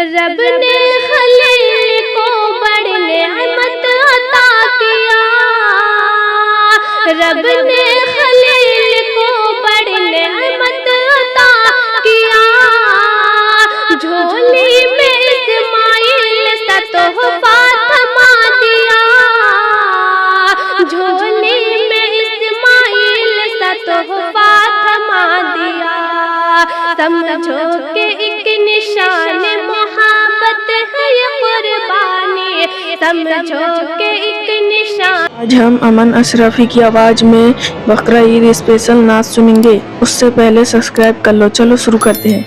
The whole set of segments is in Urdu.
رب نے خلیل کو بڑی نعمت عطا کیا، رب نے خلیل کو بڑی نعمت عطا کیا، جھولی میں اسماعیل سا تحفہ تھما دیا، جھولی میں اسماعیل سا تحفہ تھما دیا، سمجھو کہ ایک نشان محبت ہے یہ قربانی، سمجھو کہ ایک نشان۔ آج ہم امن اشرفی کی آواز میں بقرہ عید اسپیشل نعت سنیں گے، اس سے پہلے سبسکرائب کر لو۔ چلو شروع کرتے ہیں۔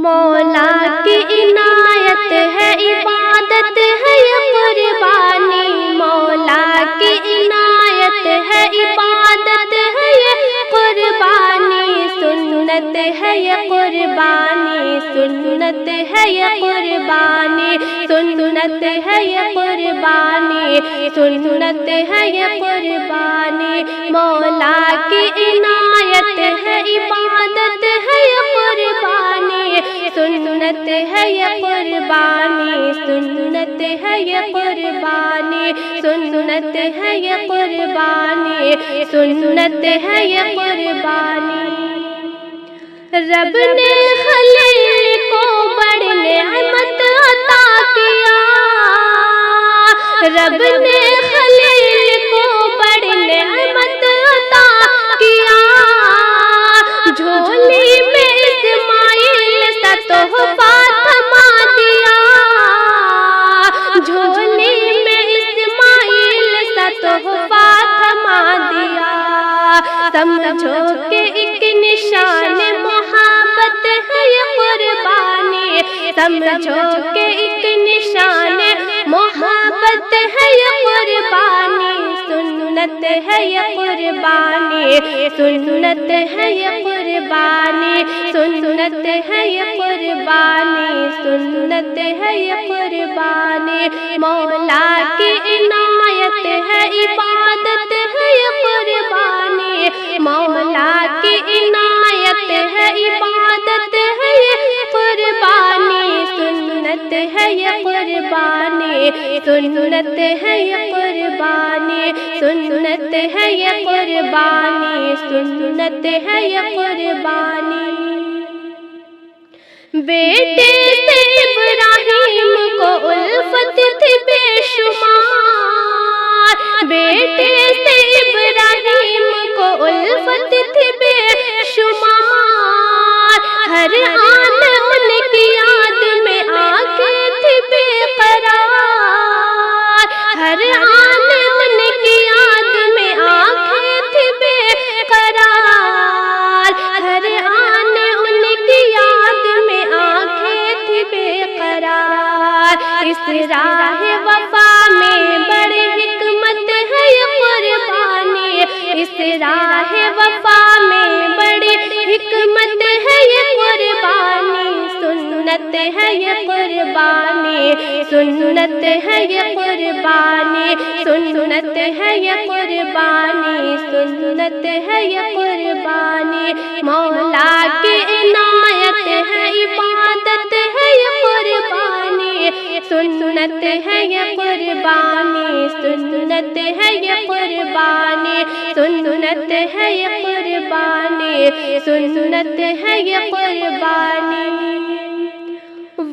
مولا کی عنایت ہے عبادت ہے یہ قربانی، مولا کی عنایت ہے عبادت ہے یہ قربانی، سنت ہے یہ قربانی، سنت ہے یہ قربانی، سنت ہے یہ قربانی، سنت ہے یہ قربانی، مولا کی عنایت ہے عبادت ہے یہ قربانی، سنت ہے یہ قربانی، سنت ہے یہ قربانی، سنت ہے یہ قربانی، سنت ہے یہ قربانی۔ رب نے خلیل کو بڑی نعمت عطا کیا، رب نے خلیل کو بڑی نعمت عطا کیا، جھولی میں اسماعیل سا تحفہ تھما دیا، جھولی میں اسماعیل سا تحفہ تھما دیا، سمجھو کہ ایک نشان محبت ہے یہ قربانی، سمجھو کہ ایک نشان محبت ہے یہ قربانی، سنت ہے یہ قربانی، سنت ہے یہ قربانی، سنت ہے یہ قربانی، سنت ہے یہ قربانی، مولا کی عنایت ہے عبادت ہے یہ قربانی، مولا کی عنایت ہے عبادت ہے یہ قربانی، سنت ہے یہ قربانی، سنت ہے یہ قربانی، سنت ہے یہ قربانی، سنت ہے یہ قربانی۔ بیٹے سے ابراہیم کو الفت تھی بے شمار، بیٹے سے ابراہیم کو الفت تھی بے شمار، ہر آن ان کی یاد میں آنکھیں تھی بے قرار، ہر آن ان کی یاد میں آنکھیں تھی بے قرار، ہر آن ان کی یاد میں آنکھیں تھی بے قرار، اس راہ وفا میں بڑی حکمت ہے یہ قربانی، اس راہ وفا میں بڑی حکمت ہے یہ قربانی، سنت ہے یہ قربانی، سنت ہے یہ قربانی، سنت ہے یہ قربانی، سنت ہے یہ قربانی، مولا کی عنایت ہے عبادت ہے یہ قربانی، سنت ہے یہ قربانی، سنت ہے یہ قربانی، سنت ہے یہ قربانی، سنت ہے یہ قربانی۔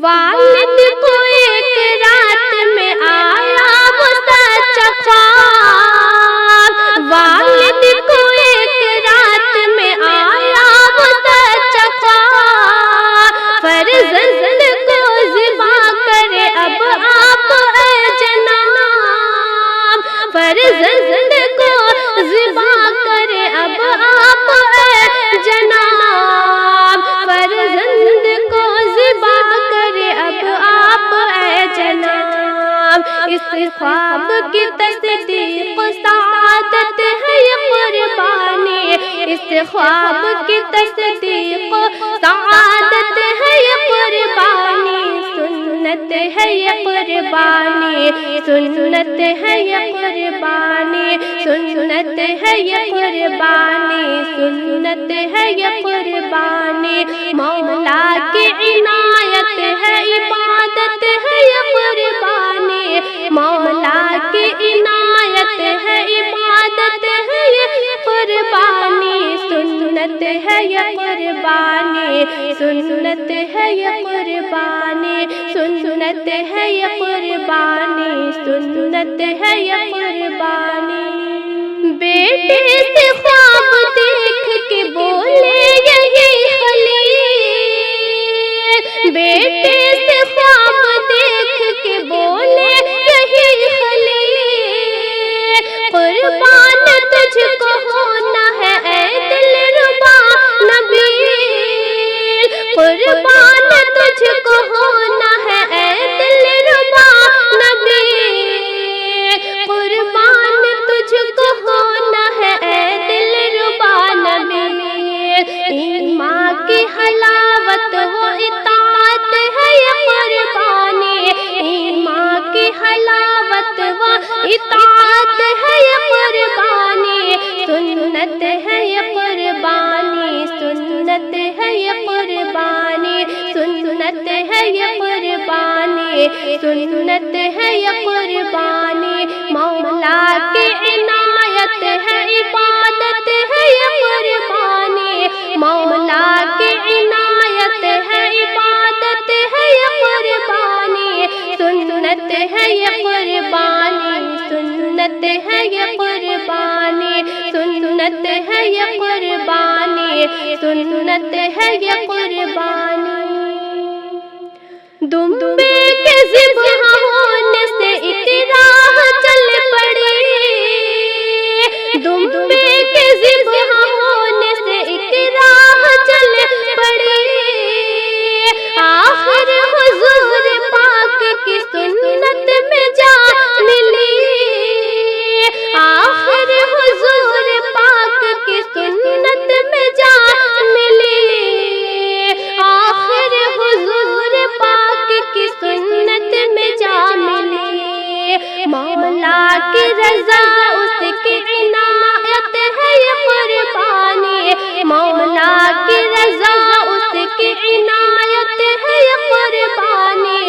والد کو ایک رات میں آیا وہ سچا خواب، والد کو ایک رات میں آیا وہ سچا خواب، فرزند کو ذبح کرے اب آپ اے جناب، فرزند کو ذبح کرے اب آپ اے جناب، فرزند کو ذبح کرے اب آپ اے جناب، اس خواب کی تصدیق سعادت ہے یہ قربانی، اس خواب کی تصدیق سعادت ہے یہ قربانی، سنت ہے یہ قربانی، سنت ہے یہ قربانی، سنت ہے یہ قربانی، سنت ہے یہ قربانی، مولا کی عنایت ہے ہے یہ قربانی، سنت ہے یہ قربانی، سنت ہے یہ قربانی، سنت ہے یہ قربانی۔ بیٹے سے خواب دیکھ کے بولے یہی خلیل، بیٹے سے خواب دیکھ کے بولے یہی خلیل، قربان تجھ کو ہونا ہے اے دلربا نبیل، قربان تجھ کو ہونا ہے اے دلربا نبیل، قربان تجھ کو ہونا ہے اے دلربا نبیل۔ ایمان کی حلاوت و اطاعت ہے یہ قربانی، ایمان کی حلاوت و اطاعت ہے یہ قربانی، سنت ہے یہ قربانی، سنت ہے یہ قربانی، سنت ہے یہ قربانی، سنت ہے یہ قربانی۔ مولا کی عنایت ہے عبادت ہے یہ قربانی، مولا کی عنایت ہے عبادت ہے یہ قربانی، سنت ہے یہ قربانی، سنت ہے یہ قربانی، سنت ہے یہ قربانی، سنت ہے یہ قربانی۔ دمبے کے ذبح ہونے سے ایک راہ چل پڑی، دمبے کے ذبح ہونے سے ایک راہ چل پڑی، آخر حضور پاک کی سنت میں جا ملی، آخر حضور پاک کی سنت میں جا ملی، آخر حضور پاک کی سنت میں جا ملی۔ مولا کی رضا اس کی عنایت ہے یہ قربانی، مولا کی رضا اس کی عنایت ہے یہ قربانی،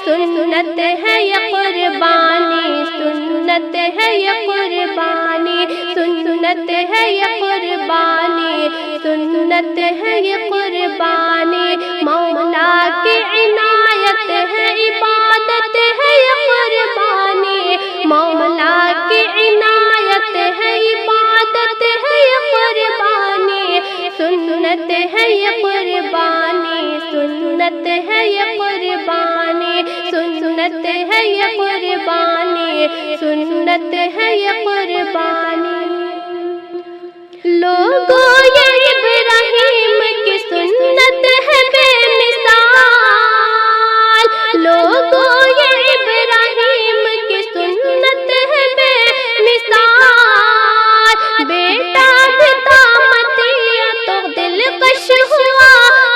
سنت ہے یہ قربانی، سنت ہے یہ قربانی، سنت ہے یہ قربانی، سنت ہے یہ قربانی۔ مولا کی عنایت ہے عبادت ہے یہ قربانی، مولا کی عنایت ہے عبادت ہے یہ قربانی، سنت ہے یہ قربانی، سنت ہے یہ قربانی، سنت ہے یہ قربانی، سنت ہے یہ قربانی۔ لوگوں یہ ابراہیم کی سنت ہے بے مثال، لوگوں یہ ابراہیم کی سنت ہے بے مثال، بیٹا بھی تھا متیا تو دلکش ہوا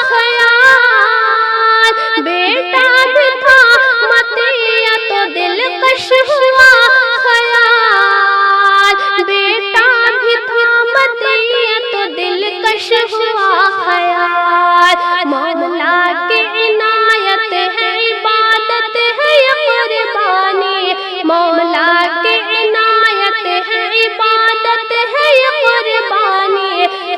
خیال، بیٹا بھی تھا متیا تو دلکش ہوا خیال، بیٹا بھی تھا متیا تو دلکش ہوا خیال۔ مولا کی عنایت ہے عبادت ہے یہ قربانی، مولا کی عنایت ہے عبادت ہے یہ قربانی،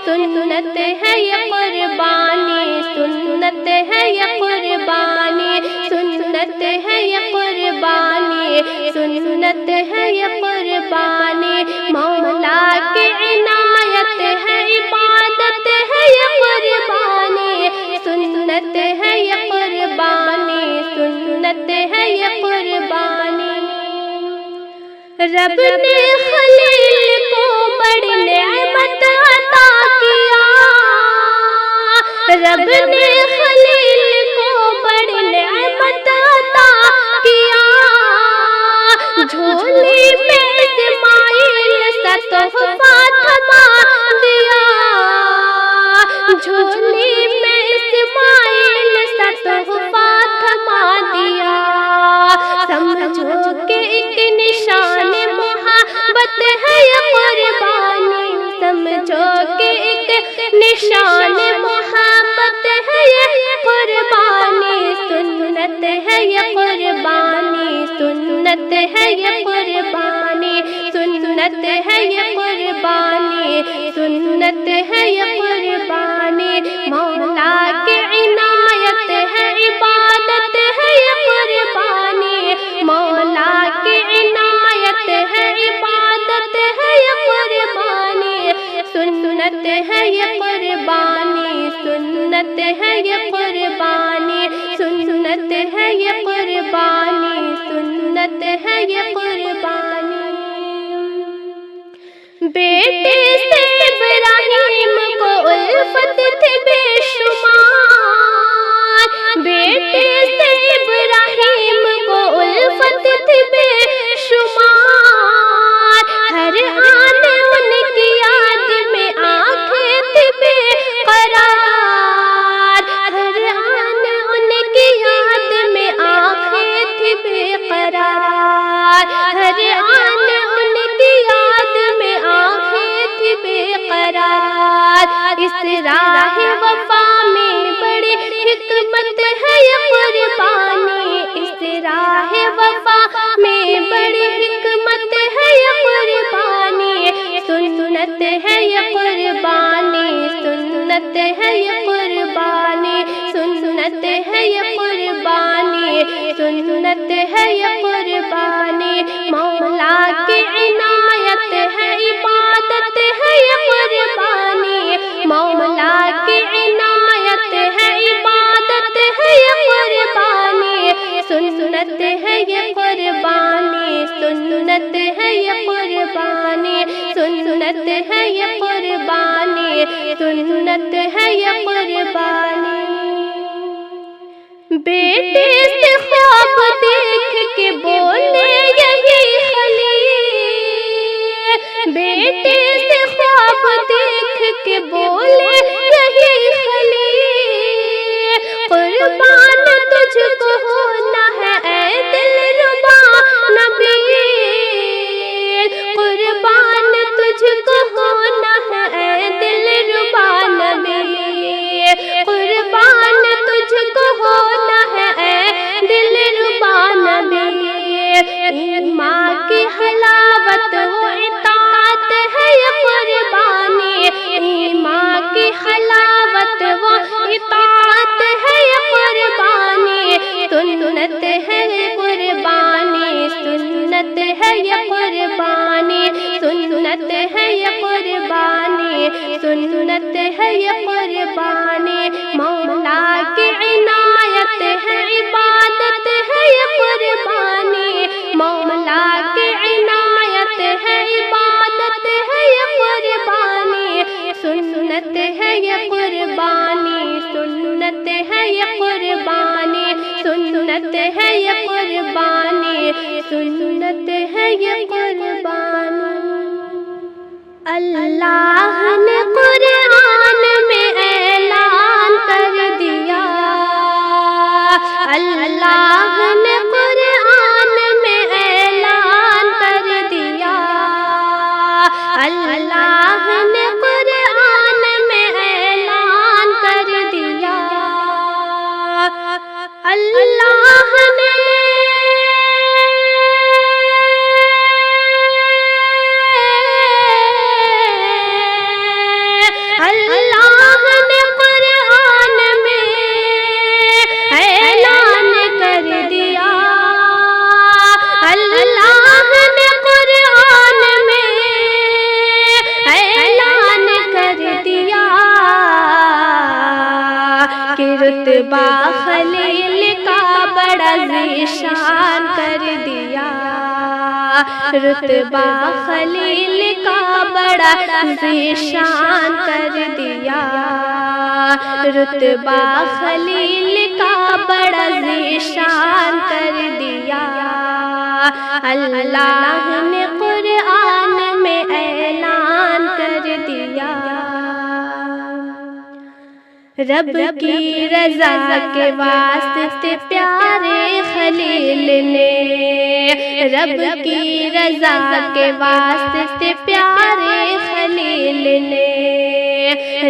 سنت ہے یہ قربانی، سنت ہے یہ قربانی، سنت ہے یہ قربانی، سنت ہے یہ قربانی۔ مولا کی عنایت ہے عبادت ہے یہ قربانی، سنت ہے یہ قربانی، سنت ہے یہ قربانی۔ رب نے خلیل کو بڑی نعمت عطا کیا، رب نے خلیل کو بڑی نعمت عطا کیا، جھولی میں اسماعیل سا تحفہ تھما دیا، جھولی میں اسماعیل سا تحفہ تھما دیا، سمجھو کہ ایک نشان محبت ہے یہ قربانی، سمجھو کہ ایک نشان محبت ہے یہ قربانی، سنت ہے یہ قربانی، سنت ہے یہ قربانی، سنت ہے یہ قربانی، سنت ہے یہ قربانی، مولا کی عنایت ہے عبادت ہے یہ قربانی، مولا کی عنایت ہے عبادت ہے یہ قربانی، سنت ہے یہ قربانی، سنت ہے یہ قربانی، سنت ہے یہ قربانی، سنت ہے یہ قربانی۔ بیٹے سے ابراہیم کو الفت تھی بے شمار، بیٹے سے ابراہیم کو الفت تھی بے شمار، ہر آن ان کی یاد میں آنکھیں تھی بے قرار، ہر آن ان کی یاد میں آنکھیں تھی بے قرار، ہر آن ان کی یاد میں آنکھیں تھی بے قرار۔ اس راہ وفا میں بڑی حکمت ہے یہ قربانی، اس راہ وفا میں بڑی حکمت ہے یہ قربانی، سنت ہے یہ قربانی، سنت ہے یہ قربانی، سنت ہے یہ قربانی، سنت ہے یہ قربانی، مولا کی عنایت ہے عبادت ہے یہ قربانی، مولا کی عنایت ہے عبادت ہے یہ قربانی، سنت ہے یہ قربانی، سنت ہے یہ قربانی، سنت ہے یہ قربانی، سنت ہے یہ قربانی۔ بیٹے سے خواب دیکھ کے بولے یہی خلیل، بیٹے سے خواب دیکھ کے بولے یہی خلیل، قربان تجھ کو ہونا ہے اے دل ربا نبیل، قربان تجھ کو ہونا ہے اے دل ربا نبیل، قربان تجھ کو ہونا ہے اے دل ربا نبیل، ایمان کی حلاوت و اطاعت ہے یہ قربانی، ایمان کی حلاوت و اطاعت ہے یہ قربانی، سنت ہے یہ قربانی، سنت ہے یہ قربانی، سنت ہے یہ قربانی، سنت ہے یہ قربانی، مولا کی عنایت ہے عبادت ہے یہ قربانی، مولا کی عنایت ہے عبادت ہے یہ قربانی، سنت ہے یہ قربانی، سنت ہے یہ قربانی، سنت ہے یہ قربانی، سنت ہے یہ قربانی۔ اللہ نے قرآن میں اعلان کر دیا، اللہ نے قرآن میں اعلان کر دیا، اللہ نے قرآن میں اعلان کر دیا، اللہ نے قرآن میں اعلان کر دیا، اللہ نے قرآن میں اعلان کر دیا کہ رتبہ خلیل کا بڑا ذیشان کر دیا، رتبہ خلیل کا بڑا ذیشان کر دیا، رتبہ خلیل کا بڑا ذیشان کر دیا، اللہ نے قرآن میں اعلان کر دیا۔ رب کی رضا کے واسطے پیارے خلیل نے، رب کی رضا کے واسطے پیارے خلیل نے،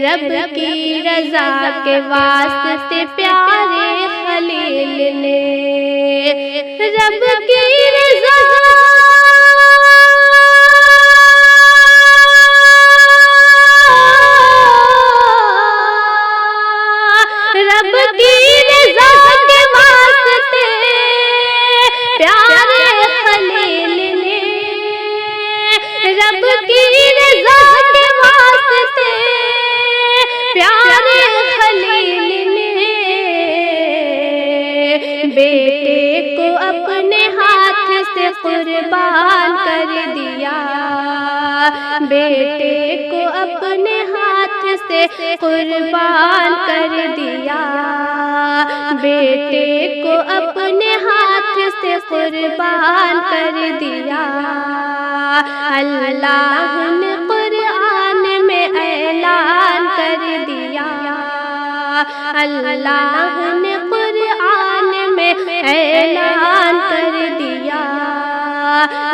رب کی رضا کے واسطے پیارے خلیل نے رب کی رضا رب کی رضا کے واسطے پیارے خلیل نے رب کی رضا کے واسطے پیارے خلیل نے بیٹے کو اپنے ہاتھ سے قربان کر دیا بیٹے کو اپنے ہاتھ سے قربان کر دیا بیٹے کو اپنے ہاتھ سے قربان کر دیا اللہ نے قرآن میں اعلان کر دیا اللہ نے قرآن میں اعلان کر دیا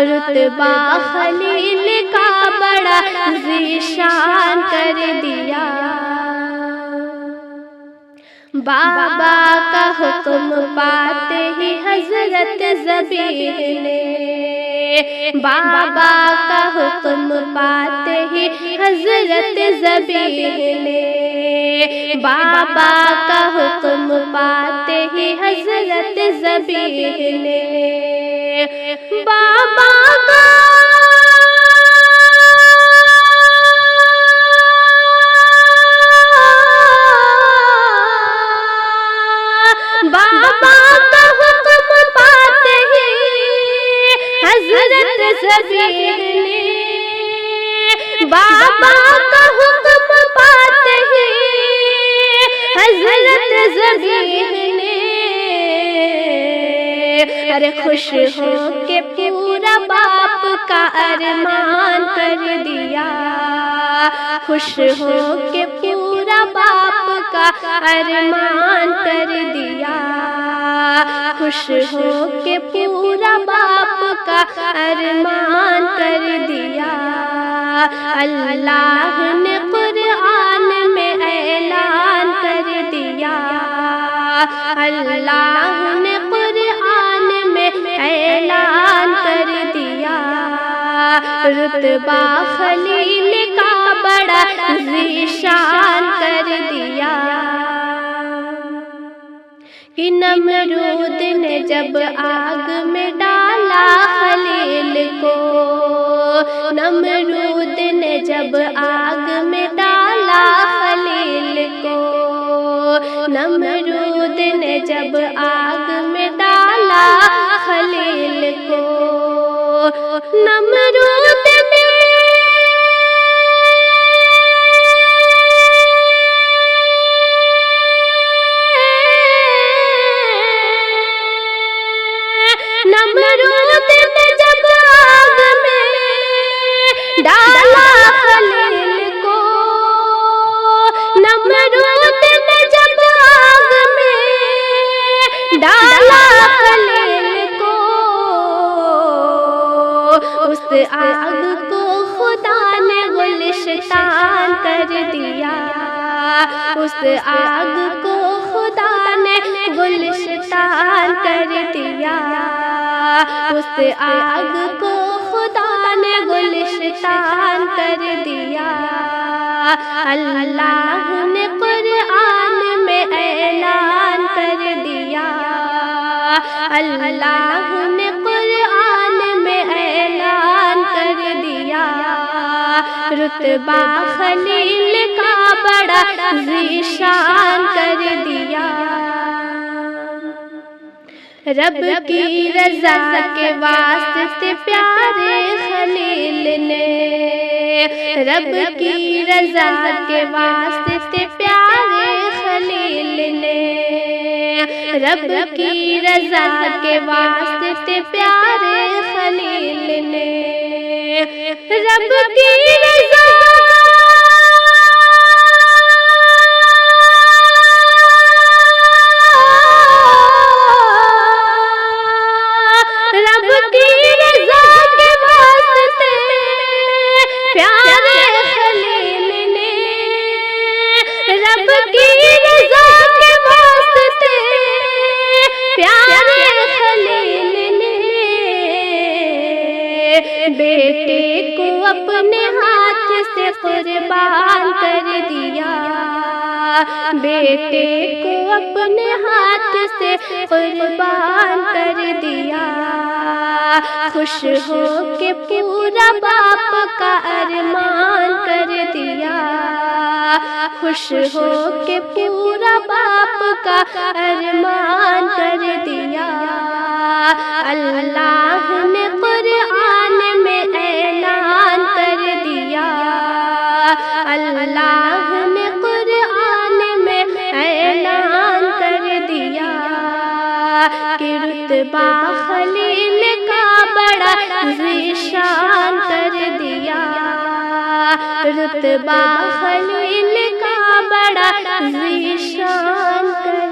رتبہ خلیل کا بڑا ذیشان کر دیا بابا کا حکم پاتے ہی حضرت ذبیح نے بابا کا حکم پاتے ہی حضرت ذبیح نے بابا کا حکم پاتے ہی حضرت ذبیح نے بابا کا حکم پاتے ہی حضرت ذبیح نے بابا کا حکم پاتے ہی حضرت ذبیح نے ارے خوش ہو کے پورا باپ کا ارمان کر دیا خوش ہو کے پورا باپ کا ارمان کر دیا خوش ہو کے پورا باپ کا ارمان کر دیا اللہ نے قرآن میں اعلان کر دیا اللہ نے قرآن میں اعلان کر دیا رتبہ خلیل کا بڑا ذیشان کر دیا کہ نمرود نے جب آگ میں ڈالا خلیل کو نمرود نے جب آگ میں ڈالا خلیل کو نمرود نے جب آگ میں ڈالا خلیل کو نمرود نمرود نے جب آگ میں ڈالا خلیل کو نمرود نے جب آگ میں ڈالا خلیل کو اس آگ کو خدا نے گلشتان کر دیا اس آگ کو خدا نے گلشتان کر دیا اس آگ کو خدا نے گلشتان کر دیا اللہ نے قرآن میں اعلان کر دیا اللہ نے قرآن میں اعلان کر دیا رتبہ خلیل کا بڑا ذیشان کر دیا رب کی رضا کے واسطے پیارے خلیل نے رب کی رضا کے واسطے پیارے خلیل نے رب کی رضا کے واسطے پیارے خلیل نے رب کی رضا پیارے خلیل نے اپنے ہاتھ سے قربان کر دیا، بیٹے کو اپنے ہاتھ سے قربان کر دیا، خوش ہو کے پورا باپ کا ارمان کر دیا، خوش ہو کے پورا باپ کا ارمان کر دیا۔ اللہ نے قرآن میں اعلان کر دیا، اللہ نے قرآن میں اعلان کر دیا کہ رتبہ خلیل کا بڑا ذیشان کر دیا، رتبہ خلیل کا بڑا ذیشان کر